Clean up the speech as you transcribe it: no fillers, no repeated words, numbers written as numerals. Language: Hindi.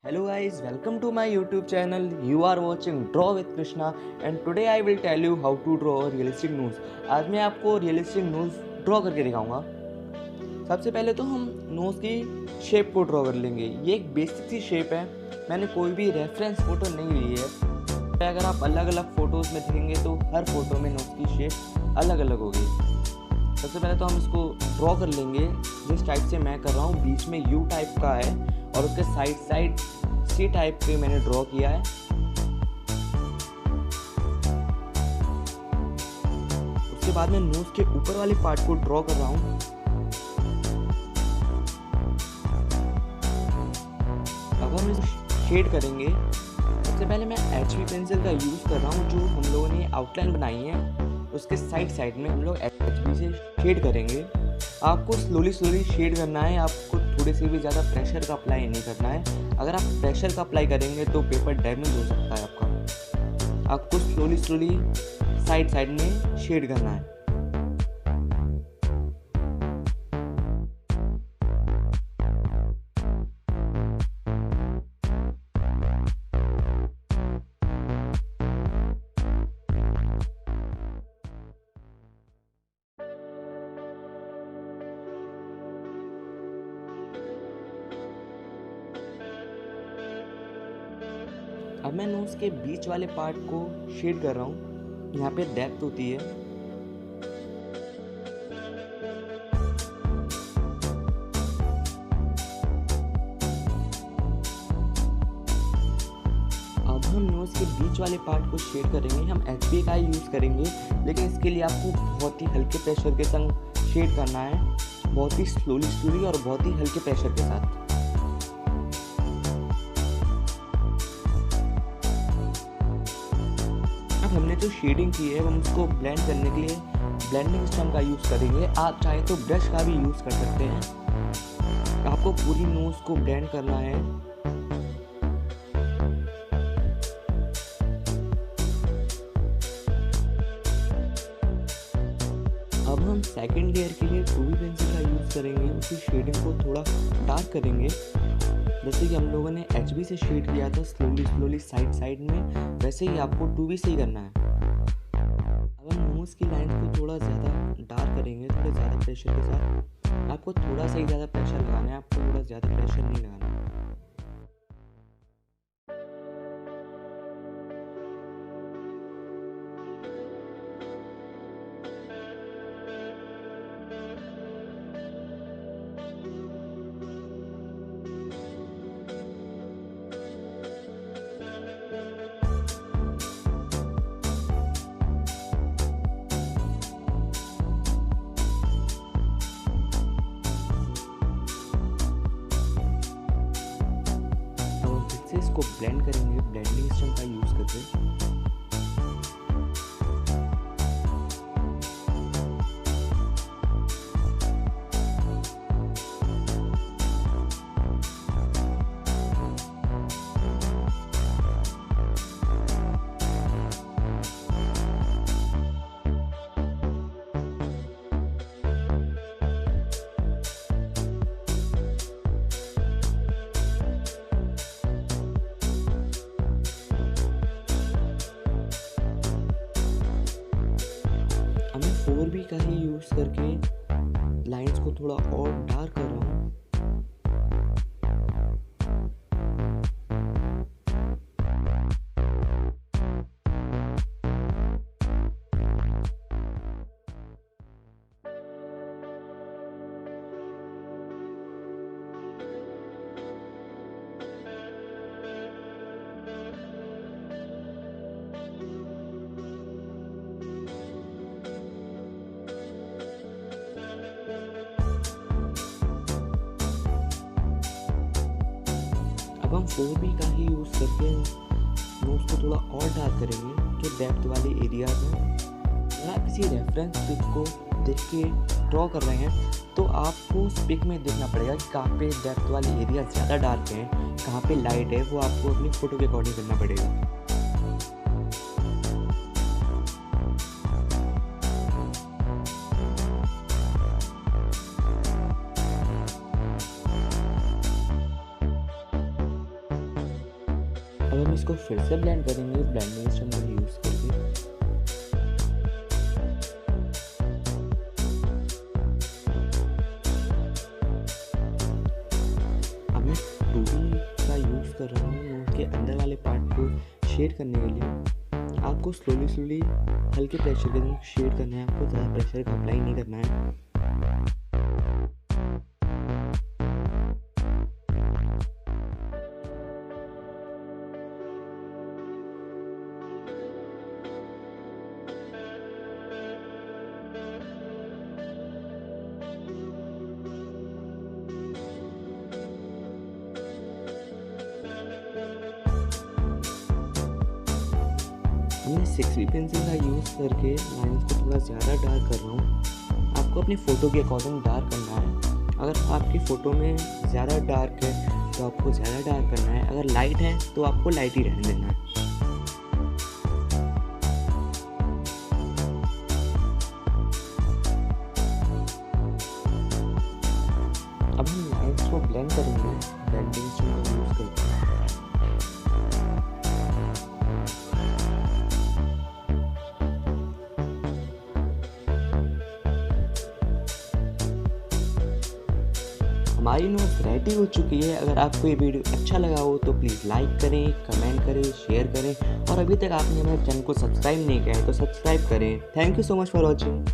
Hello guys, welcome to my YouTube channel. You are watching Draw with Krishna and today I will tell you how to draw a realistic nose. आज मैं आपको रियलिस्टिक नोज ड्रॉ करके दिखाऊंगा। सबसे पहले तो हम नोज की शेप को ड्रॉ कर लेंगे। ये एक बेसिक सी शेप है, मैंने कोई भी रेफरेंस फोटो नहीं ली है। अगर आप अलग अलग फ़ोटोज़ में देखेंगे तो हर फोटो में नोज की शेप अलग अलग होगी। सबसे पहले तो हम इसको ड्रॉ कर लेंगे जिस टाइप से मैं कर रहा हूँ। बीच में यू टाइप का है और उसके साइड सी टाइप पे मैंने ड्रॉ किया है। उसके बाद मैं नोज के ऊपर वाले पार्ट को ड्रॉ कर रहा हूँ। अब हम इसे शेड करेंगे। सबसे पहले मैं HB पेंसिल का यूज़ कर रहा हूँ। जो हम लोगों ने आउटलाइन बनाई है उसके साइड में हम लोग HB से शेड करेंगे। आपको स्लोली शेड करना है, आपको थोड़े से भी ज़्यादा प्रेशर का अप्लाई नहीं करना है। अगर आप प्रेशर का अप्लाई करेंगे तो पेपर डैमेज हो सकता है आपका। आपको स्लोली साइड में शेड करना है। अब मैं नोज के बीच वाले पार्ट को शेड कर रहा हूँ। यहाँ पे डेप्थ होती है। अब हम नोज के बीच वाले पार्ट को शेड करेंगे। हम HB का यूज़ करेंगे, लेकिन इसके लिए आपको बहुत ही हल्के प्रेशर के संग शेड करना है, बहुत ही स्लोली और बहुत ही हल्के प्रेशर के साथ। हमने जो शेडिंग की है हम उसको ब्लेंड करने के लिए ब्लेंडिंग स्टम का यूज़ करेंगे। आप चाहे तो ब्रश का भी यूज़ कर सकते हैं। आपको पूरी नोज को ब्लेंड करना है। अब हम सेकंड लेयर के लिए 2B पेंसिल का यूज़ करेंगे। उसी शेडिंग को थोड़ा डार्क करेंगे, जैसे कि हम लोगों ने HB से शेड किया था स्लोली साइड में, वैसे ही आपको 2B से ही करना है। अब हम नोज़ की लाइन को थोड़ा ज़्यादा डार्क करेंगे, थोड़े ज़्यादा प्रेशर के साथ। आपको थोड़ा सा ही ज़्यादा प्रेशर लगाना है, आपको थोड़ा ज़्यादा प्रेशर नहीं लगाना है। इसको ब्लेंड करेंगे ब्लेंडिंग स्टम का यूज़ करके। मैं 4B का ही यूज़ करके लाइंस को थोड़ा और डार्क कर रहा हूँ। अब हम 4B का ही यूज़ करके नोज को थोड़ा और डार्क करेंगे जो डेप्थ वाले एरियाज हैं। अगर आप किसी रेफरेंस पिक को देख के ड्रॉ कर रहे हैं तो आपको उस पिक में देखना पड़ेगा कि कहाँ पे डेप्थ वाले एरिया ज़्यादा डार्क हैं, कहाँ पे लाइट है, वो आपको अपनी फ़ोटो के अकॉर्डिंग करना पड़ेगा। अब हम इसको फिर से ब्लेंड करेंगे ब्लेंडिंग इंस्ट्रूमेंट यूज़ करके। अब मैं 2D का यूज़ कर रहा हूँ नोट के अंदर वाले पार्ट को शेड करने के लिए। आपको स्लोली हल्के प्रेशर के साथ शेड करना है, आपको ज़्यादा प्रेशर का अप्लाई नहीं करना है। मैं 6B पेंसिल का यूज़ करके लाइंस को थोड़ा ज़्यादा डार्क कर रहा हूँ। आपको अपनी फ़ोटो के अकॉर्डिंग डार्क करना है। अगर आपकी फ़ोटो में ज़्यादा डार्क है तो आपको ज़्यादा डार्क करना है, अगर लाइट है तो आपको लाइट ही रहने देना है। अब हम लाइंस को ब्लेंड करेंगे ब्लेंडिंग इंस्ट्रूमेंट यूज़ करके। हमारी नोट्स रेडी हो चुकी है। अगर आपको ये वीडियो अच्छा लगा हो तो प्लीज़ लाइक करें, कमेंट करें, शेयर करें और अभी तक आपने हमारे चैनल को सब्सक्राइब नहीं किया है तो सब्सक्राइब करें। Thank you so much for watching.